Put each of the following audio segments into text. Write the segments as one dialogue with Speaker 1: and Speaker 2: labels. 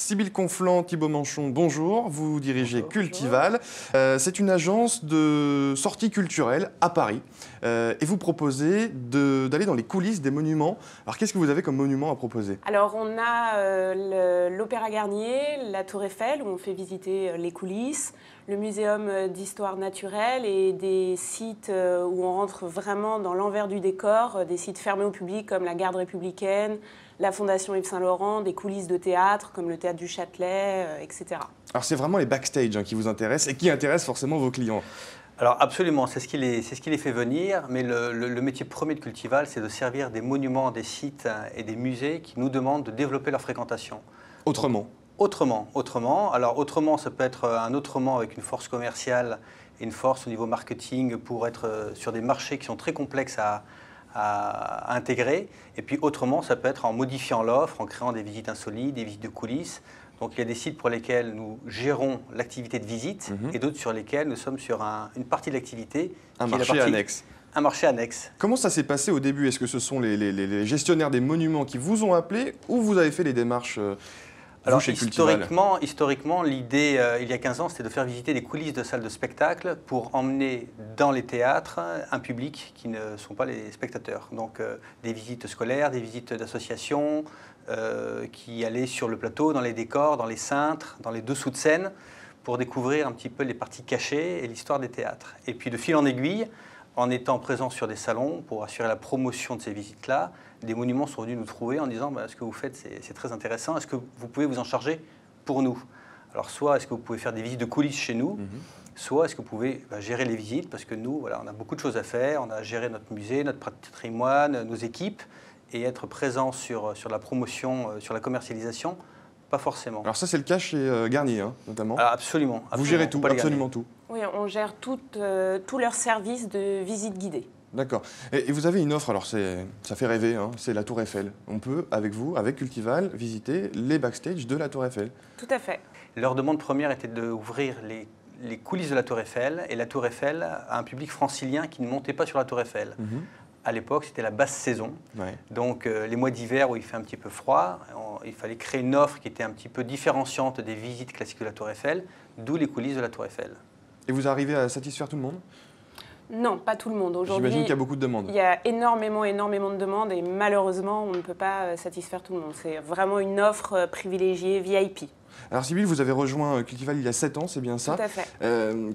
Speaker 1: Sybille Conflant, Thibaut Manchon, bonjour. Vous dirigez
Speaker 2: Bonjour.
Speaker 1: Cultival. C'est une agence de sortie culturelle à Paris. Et vous proposez d'aller dans les coulisses des monuments. Alors, qu'est-ce que vous avez comme monument à proposer?
Speaker 2: Alors, on a l'Opéra Garnier, la Tour Eiffel, où on fait visiter les coulisses, le Muséum d'histoire naturelle et des sites où on rentre vraiment dans l'envers du décor, des sites fermés au public comme la Garde républicaine, la Fondation Yves Saint-Laurent, des coulisses de théâtre comme le Théâtre du Châtelet, etc.
Speaker 1: Alors, c'est vraiment les backstage qui vous intéressent et qui intéressent forcément vos clients.
Speaker 3: Alors absolument, c'est ce qui les fait venir, mais le métier premier de Cultival, c'est de servir des monuments, des sites et des musées qui nous demandent de développer leur fréquentation.
Speaker 1: Autrement?
Speaker 3: Autrement. Alors autrement, ça peut être un autrement avec une force commerciale et une force au niveau marketing pour être sur des marchés qui sont très complexes à intégrer. Et puis autrement, ça peut être en modifiant l'offre, en créant des visites insolites, des visites de coulisses. Donc il y a des sites pour lesquels nous gérons l'activité de visite et d'autres sur lesquels nous sommes sur une partie de l'activité.
Speaker 1: Un marché annexe.
Speaker 3: Un marché annexe.
Speaker 1: Comment ça s'est passé au début? Est-ce que ce sont les gestionnaires des monuments qui vous ont appelé ou vous avez fait les démarches
Speaker 3: Alors,
Speaker 1: chez Cultival?
Speaker 3: historiquement, l'idée, il y a 15 ans, c'était de faire visiter des coulisses de salles de spectacle pour emmener dans les théâtres un public qui ne sont pas les spectateurs. Donc, des visites scolaires, des visites d'associations qui allaient sur le plateau, dans les décors, dans les cintres, dans les dessous de scène, pour découvrir un petit peu les parties cachées et l'histoire des théâtres. Et puis, de fil en aiguille, en étant présent sur des salons pour assurer la promotion de ces visites-là, des monuments sont venus nous trouver en disant ce que vous faites, c'est très intéressant, est-ce que vous pouvez vous en charger pour nous? Alors soit est-ce que vous pouvez faire des visites de coulisses chez nous, soit est-ce que vous pouvez gérer les visites, parce que nous, voilà, on a beaucoup de choses à faire, on a géré notre musée, notre patrimoine, nos équipes, et être présent sur la promotion, sur la commercialisation, pas forcément.
Speaker 1: Alors ça, c'est le cas chez Garnier, notamment.
Speaker 3: Alors absolument.
Speaker 1: Vous gérez tout, absolument tout.
Speaker 2: Oui, on gère tous leurs services de visite guidée.
Speaker 1: D'accord. Et vous avez une offre, alors ça fait rêver, c'est la Tour Eiffel. On peut, avec vous, avec Cultival, visiter les backstage de la Tour Eiffel.
Speaker 2: Tout à fait.
Speaker 3: Leur demande première était d'ouvrir les coulisses de la Tour Eiffel, et la Tour Eiffel a un public francilien qui ne montait pas sur la Tour Eiffel. À l'époque, c'était la basse saison. Ouais. Donc, les mois d'hiver où il fait un petit peu froid, il fallait créer une offre qui était un petit peu différenciante des visites classiques de la Tour Eiffel, d'où les coulisses de la Tour Eiffel.
Speaker 1: Et vous arrivez à satisfaire tout le monde?
Speaker 2: Non, pas tout le monde. Aujourd'hui,
Speaker 1: j'imagine qu'il y a beaucoup de demandes.
Speaker 2: Il y a énormément de demandes et malheureusement, on ne peut pas satisfaire tout le monde. C'est vraiment une offre privilégiée VIP.
Speaker 1: Alors Sybille, vous avez rejoint Cultival il y a 7 ans, c'est bien ça?
Speaker 2: Tout à fait.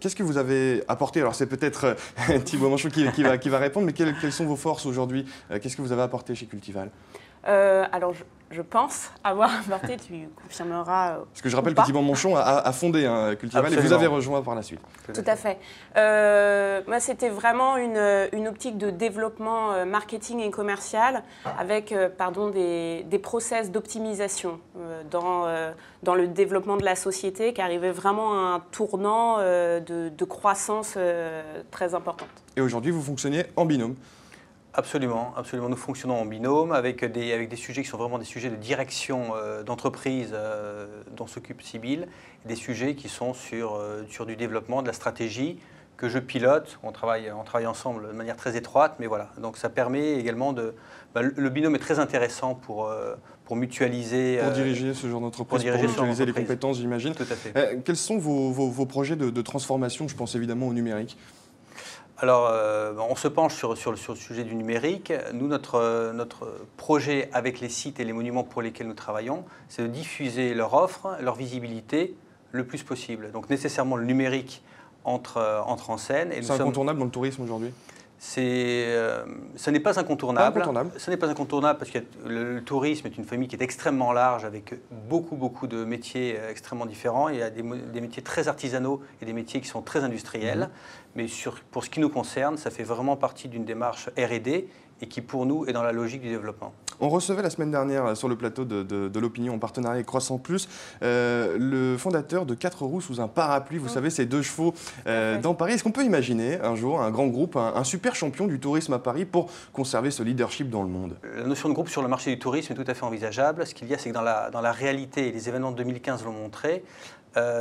Speaker 1: Qu'est-ce que vous avez apporté? Alors c'est peut-être Thibaut Manchon qui va répondre, mais quelles sont vos forces aujourd'hui? Qu'est-ce que vous avez apporté chez Cultival?
Speaker 2: Alors je pense avoir apporté, tu confirmeras.
Speaker 1: Parce que je rappelle que Thibaut Manchon a fondé Cultival. Absolument. Et vous avez rejoint par la suite.
Speaker 2: Tout à fait. Moi, c'était vraiment une optique de développement marketing et commercial avec des process d'optimisation dans le développement de la société qui arrivait vraiment à un tournant de croissance très importante.
Speaker 1: Et aujourd'hui, vous fonctionnez en binôme?
Speaker 3: Absolument, absolument. Nous fonctionnons en binôme avec des sujets qui sont vraiment des sujets de direction d'entreprise dont s'occupe Sybille, des sujets qui sont sur du développement, de la stratégie que je pilote. On travaille ensemble de manière très étroite, mais voilà. Donc ça permet également le binôme est très intéressant pour mutualiser.
Speaker 1: Pour diriger ce genre d'entreprise, pour mutualiser les compétences, j'imagine.
Speaker 3: Tout à fait.
Speaker 1: Quels sont vos projets de transformation? Je pense évidemment au numérique.
Speaker 3: Alors, on se penche sur le sujet du numérique. Nous, notre projet avec les sites et les monuments pour lesquels nous travaillons, c'est de diffuser leur offre, leur visibilité le plus possible. Donc, nécessairement, le numérique entre en scène.
Speaker 1: C'est incontournable dans le tourisme aujourd'hui?
Speaker 3: Ce n'est pas incontournable. Ce n'est pas incontournable parce que le tourisme est une famille qui est extrêmement large avec beaucoup de métiers extrêmement différents. Il y a des métiers très artisanaux et des métiers qui sont très industriels. Mais pour ce qui nous concerne, ça fait vraiment partie d'une démarche R&D et qui pour nous est dans la logique du développement.
Speaker 1: On recevait la semaine dernière sur le plateau de l'Opinion en partenariat avec Croissant Plus le fondateur de 4 roues sous un parapluie, vous savez, ces 2 chevaux dans Paris. Est-ce qu'on peut imaginer un jour un grand groupe, un super champion du tourisme à Paris pour conserver ce leadership dans le monde?
Speaker 3: La notion de groupe sur le marché du tourisme est tout à fait envisageable. Ce qu'il y a, c'est que dans la réalité, et les événements de 2015 l'ont montré,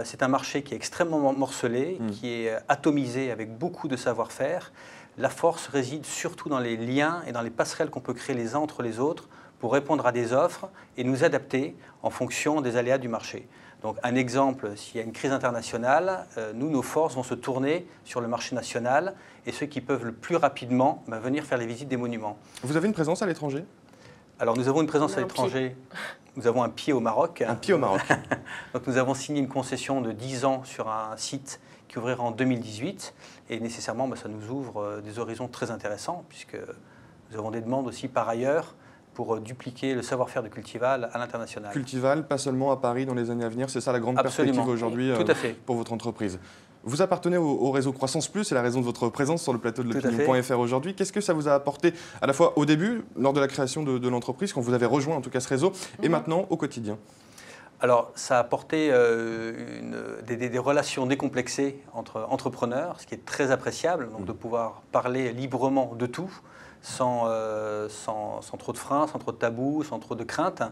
Speaker 3: c'est un marché qui est extrêmement morcelé, qui est atomisé avec beaucoup de savoir-faire. La force réside surtout dans les liens et dans les passerelles qu'on peut créer les uns entre les autres pour répondre à des offres et nous adapter en fonction des aléas du marché. Donc un exemple, s'il y a une crise internationale, nos forces vont se tourner sur le marché national et ceux qui peuvent le plus rapidement venir faire les visites des monuments.
Speaker 1: Vous avez une présence à l'étranger?
Speaker 3: Alors nous avons une présence à l'étranger, nous avons un pied au Maroc.
Speaker 1: Un pied au Maroc.
Speaker 3: Donc nous avons signé une concession de 10 ans sur un site qui ouvrira en 2018 et nécessairement ça nous ouvre des horizons très intéressants puisque nous avons des demandes aussi par ailleurs pour dupliquer le savoir-faire de Cultival à l'international.
Speaker 1: Cultival, pas seulement à Paris dans les années à venir, c'est ça la grande perspective aujourd'hui pour votre entreprise. Vous appartenez au réseau Croissance Plus, c'est la raison de votre présence sur le plateau de l'Opinion.fr aujourd'hui. Qu'est-ce que ça vous a apporté à la fois au début, lors de la création de l'entreprise, quand vous avez rejoint en tout cas ce réseau, et maintenant au quotidien?
Speaker 3: Alors, ça a apporté des relations décomplexées entre entrepreneurs, ce qui est très appréciable, donc de pouvoir parler librement de tout, sans trop de freins, sans trop de tabous, sans trop de craintes,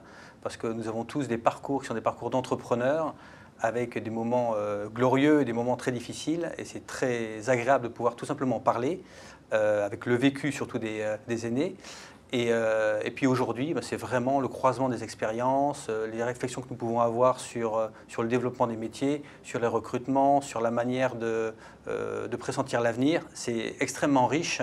Speaker 3: parce que nous avons tous des parcours qui sont des parcours d'entrepreneurs, avec des moments glorieux et des moments très difficiles, et c'est très agréable de pouvoir tout simplement parler, avec le vécu surtout des aînés. Et puis aujourd'hui, c'est vraiment le croisement des expériences, les réflexions que nous pouvons avoir sur le développement des métiers, sur les recrutements, sur la manière de pressentir l'avenir. C'est extrêmement riche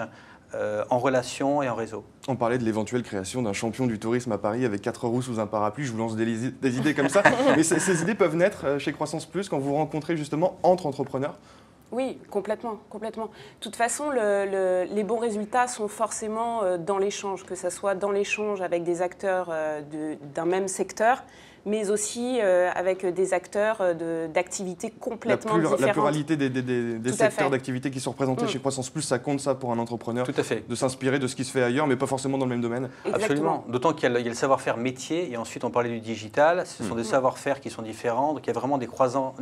Speaker 3: en relations et en réseau.
Speaker 1: On parlait de l'éventuelle création d'un champion du tourisme à Paris avec 4 roues sous un parapluie. Je vous lance des idées comme ça. Mais ces idées peuvent naître chez Croissance Plus quand vous vous rencontrez justement entre entrepreneurs?
Speaker 2: Oui, complètement, complètement. De toute façon, les bons résultats sont forcément dans l'échange, que ce soit dans l'échange avec des acteurs d'un même secteur, mais aussi avec des acteurs d'activités complètement différentes.
Speaker 1: La pluralité des secteurs d'activité qui sont représentés chez Croissance Plus, ça compte ça pour un entrepreneur?
Speaker 3: Tout à fait.
Speaker 1: De s'inspirer de ce qui se fait ailleurs, mais pas forcément dans le même domaine?
Speaker 2: Exactement.
Speaker 3: Absolument. D'autant qu'il y a le savoir-faire métier, et ensuite on parlait du digital, ce sont des savoir-faire qui sont différents, donc il y a vraiment des croisements,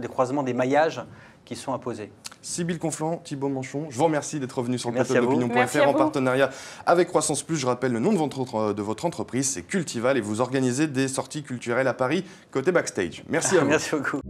Speaker 3: des maillages qui sont imposés.
Speaker 1: Sybille Conflans, Thibaut Manchon, je vous remercie d'être venu sur le plateau de l'Opinion.fr en
Speaker 2: vous.
Speaker 1: partenariat avec Croissance Plus. Je rappelle le nom de votre entreprise, c'est Cultival, et vous organisez des sorties culturelles à Paris côté backstage. Merci à vous.
Speaker 3: Merci beaucoup.